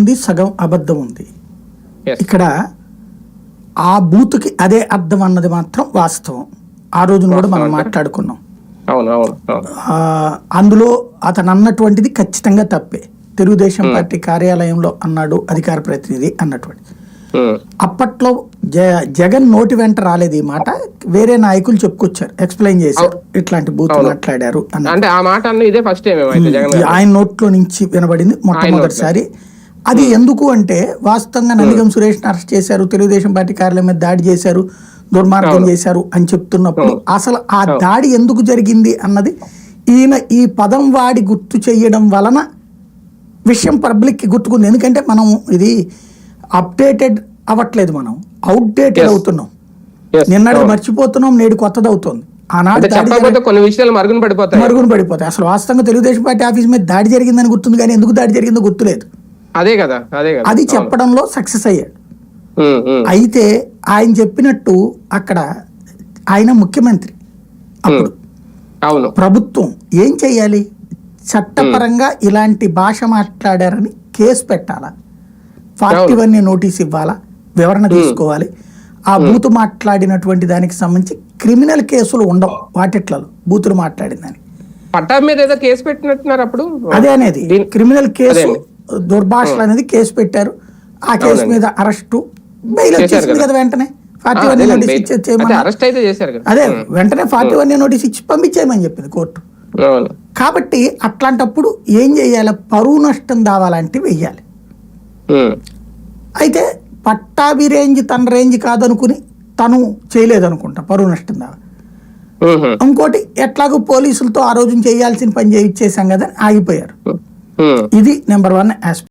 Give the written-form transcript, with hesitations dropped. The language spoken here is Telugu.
ఉంది, సగం అబద్ధం ఉంది. Yes. ఇక్కడ ఆ బూత్కి అదే అర్థం అన్నది మాత్రం వాస్తవం. ఆ రోజున కూడా మనం మాట్లాడుకున్నాం. అవును అవును అవును. అందులో అతను అన్నటువంటిది ఖచ్చితంగా తప్పే. తెలుగుదేశం పార్టీ కార్యాలయంలో అన్నాడు అధికార ప్రతినిధి అన్నటువంటి. అప్పట్లో జగన్ నోటి వెంట రాలేదు ఈ మాట, వేరే నాయకులు చెప్పుకొచ్చారు, ఎక్స్ప్లెయిన్ చేశారు ఇట్లాంటి బూత్ మాట్లాడారు అంటే ఆ మాట ఇదే ఫస్ట్ టైం ఆయన నోట్లో నుంచి వినబడింది మొట్టమొదటిసారి. అది ఎందుకు అంటే వాస్తవంగా నందిగం సురేష్ అరెస్ట్ చేశారు, తెలుగుదేశం పార్టీ కార్యాలయం మీద దాడి చేశారు, దుర్మార్గం చేశారు అని చెప్తున్నప్పుడు అసలు ఆ దాడి ఎందుకు జరిగింది అన్నది ఈయన ఈ పదం వాడి గుర్తు చేయడం వలన విషయం పబ్లిక్కి గుర్తుకుంది. ఎందుకంటే మనం ఇది అప్డేటెడ్ అవ్వట్లేదు, మనం అవుట్డేటెడ్ అవుతున్నాం. నిన్నటి మర్చిపోతున్నాం, నేడు కొత్తది అవుతుంది. ఆనాడు కొన్ని విషయాలు మరుగున పడిపోతాయి. అసలు వాస్తవంగా తెలుగుదేశం పార్టీ ఆఫీస్ మీద దాడి జరిగిందని గుర్తుంది, కానీ ఎందుకు దాడి జరిగిందో గుర్తులేదు. అదే కదా అది చెప్పడంలో సక్సెస్ అయ్యాడు. అయితే ఆయన చెప్పినట్టు అక్కడ ఆయన ముఖ్యమంత్రి, అప్పుడు ప్రభుత్వం ఏం చెయ్యాలి? చట్టపరంగా ఇలాంటి భాష మాట్లాడారని కేసు పెట్టాలా, 41 నోటీస్ ఇవ్వాలా, వివరణ తీసుకోవాలి. ఆ బూతు మాట్లాడినటువంటి దానికి సంబంధించి క్రిమినల్ కేసులు ఉండవు వాటిట్లలో, బూతులు మాట్లాడిన దానికి. పట్టా మీద ఏదో కేసు పెట్టినట్టున్నారు అప్పుడు. అదే అనేది క్రిమినల్ కేసు, దుర్భాషలు అనేది కేసు పెట్టారు. ఆ కేసు మీద అరెస్టు, బెయిల్ వచ్చేసింది కదా వెంటనే. 41 నోటీస్ ఇచ్చేయమని, అదే వెంటనే 41 నోటీస్ ఇచ్చి పంపించేయమని చెప్పింది కోర్టు. కాబట్టి అట్లాంటప్పుడు ఏం చేయాలి? పరువు నష్టం దావాలంటే వెయ్యాలి. అయితే పట్టాభి రేంజ్ తన రేంజ్ కాదనుకుని తను చేయలేదనుకుంటా పరువు నష్టం దావా. ఇంకోటి ఎట్లాగో పోలీసులతో ఆ రోజు చేయాల్సిన పని చేయించేసాం కదా ఆగిపోయారు. ఇది నెంబర్ 1 ఆస్పెక్ట్.